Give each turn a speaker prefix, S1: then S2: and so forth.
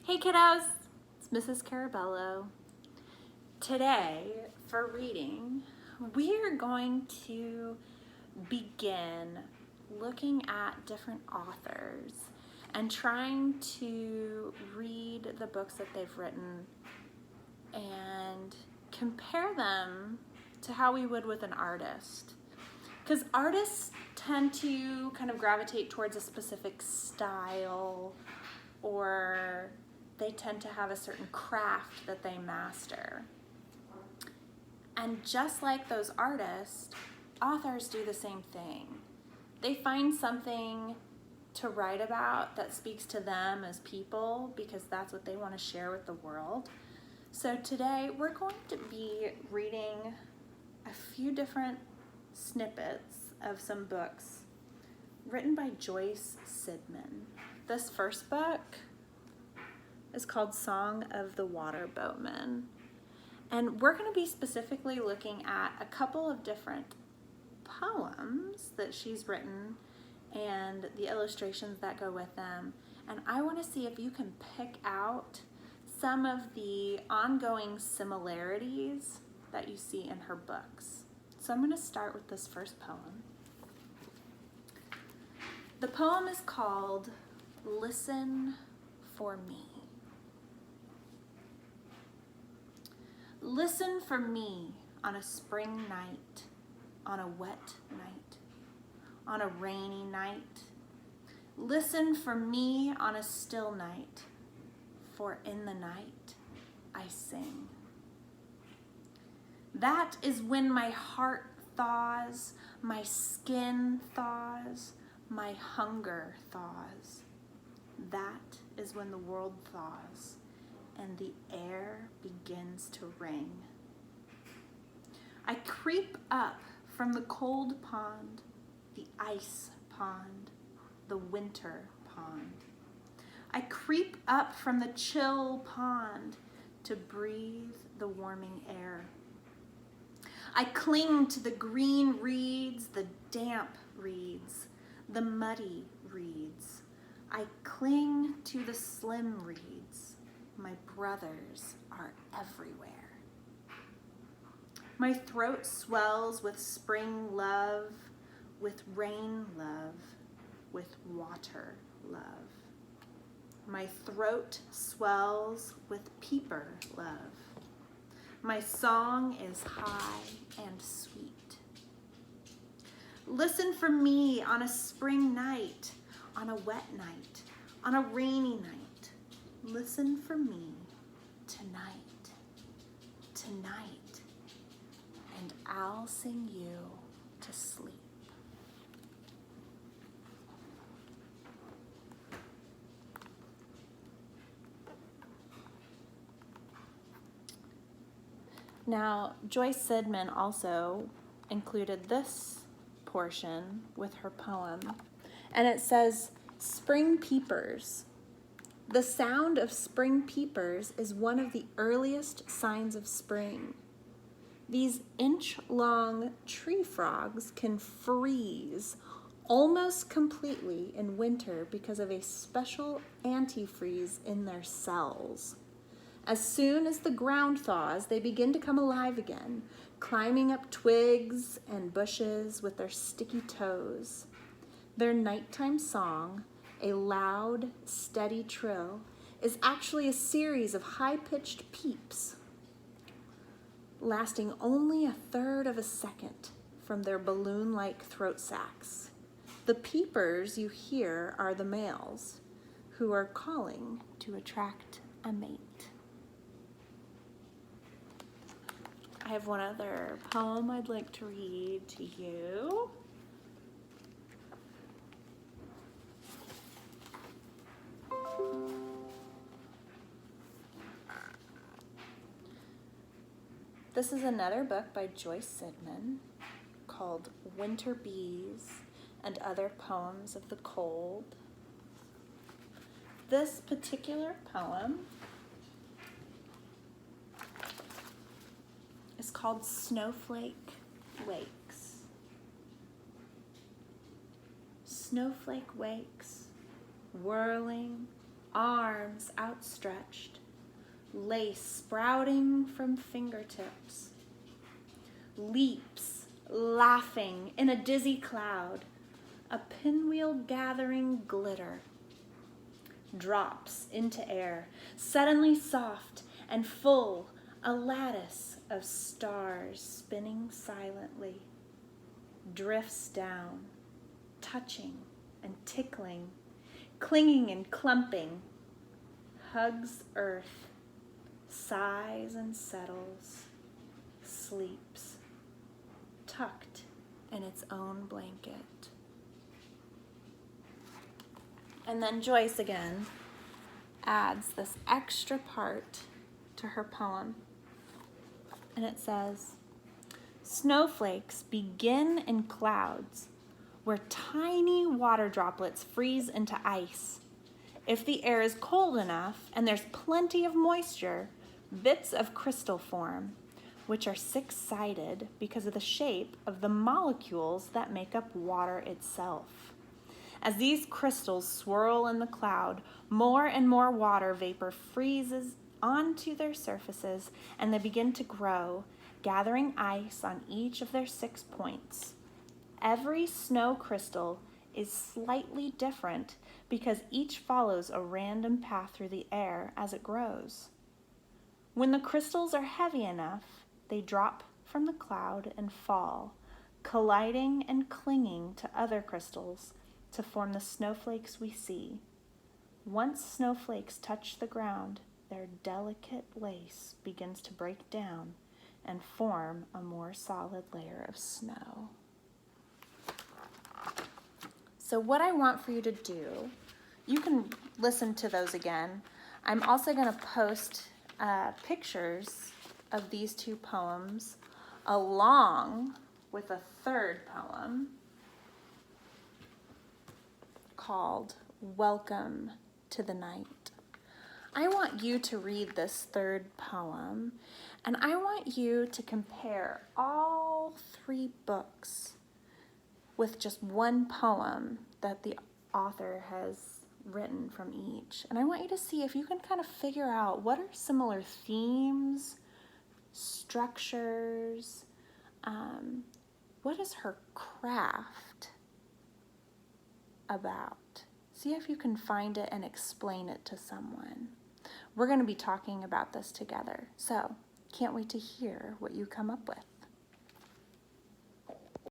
S1: Hey kiddos, it's Mrs. Carabello. Today, for reading, we are going to begin looking at different authors and trying to read the books that they've written and compare them to how we would with an artist. Because artists tend to kind of gravitate towards a specific style, or they tend to have a certain craft that they master. And just like those artists, authors do the same thing. They find something to write about that speaks to them as people because that's what they want to share with the world. So today we're going to be reading a few different snippets of some books written by Joyce Sidman. This first book is called Song of the Water Boatman. And we're going to be specifically looking at a couple of different poems that she's written and the illustrations that go with them. And I want to see if you can pick out some of the ongoing similarities that you see in her books. So I'm going to start with this first poem. The poem is called Listen for Me. Listen for me on a spring night, on a wet night, on a rainy night. Listen for me on a still night, for in the night I sing. That is when my heart thaws, my skin thaws, my hunger thaws. That is when the world thaws and the air begins to ring. I creep up from the cold pond, the ice pond, the winter pond. I creep up from the chill pond to breathe the warming air. I cling to the green reeds, the damp reeds, the muddy reeds. I cling to the slim reeds. My brothers are everywhere. My throat swells with spring love, with rain love, with water love. My throat swells with peeper love. My song is high and sweet. Listen for me on a spring night, on a wet night, on a rainy night. Listen for me tonight, tonight, and I'll sing you to sleep. Now, Joyce Sidman also included this portion with her poem, and it says, Spring peepers. The sound of spring peepers is one of the earliest signs of spring. These inch-long tree frogs can freeze almost completely in winter because of a special antifreeze in their cells. As soon as the ground thaws, they begin to come alive again, climbing up twigs and bushes with their sticky toes. Their nighttime song, a loud, steady trill, is actually a series of high-pitched peeps, lasting only a third of a second from their balloon-like throat sacs. The peepers you hear are the males, who are calling to attract a mate. I have one other poem I'd like to read to you. This is another book by Joyce Sidman called Winter Bees and Other Poems of the Cold. This particular poem is called Snowflake Wakes. Snowflake wakes, whirling, arms outstretched, lace sprouting from fingertips. Leaps, laughing in a dizzy cloud, a pinwheel gathering glitter. Drops into air, suddenly soft and full, a lattice of stars spinning silently. Drifts down, touching and tickling, clinging and clumping. Hugs earth, sighs and settles, sleeps, tucked in its own blanket. And then Joyce again adds this extra part to her poem. And it says, snowflakes begin in clouds where tiny water droplets freeze into ice. If the air is cold enough and there's plenty of moisture, bits of crystal form, which are six-sided because of the shape of the molecules that make up water itself. As these crystals swirl in the cloud, more and more water vapor freezes onto their surfaces and they begin to grow, gathering ice on each of their 6 points. Every snow crystal is slightly different because each follows a random path through the air as it grows. When the crystals are heavy enough, they drop from the cloud and fall, colliding and clinging to other crystals to form the snowflakes we see. Once snowflakes touch the ground, their delicate lace begins to break down and form a more solid layer of snow. So what I want for you to do, you can listen to those again. I'm also going to post pictures of these 2 poems along with a third poem called Welcome to the Night. I want you to read this third poem, and I want you to compare all 3 books with just one poem that the author has written from each. And I want you to see if you can kind of figure out what are similar themes, structures, what is her craft about? See if you can find it and explain it to someone. We're going to be talking about this together, so can't wait to hear what you come up with.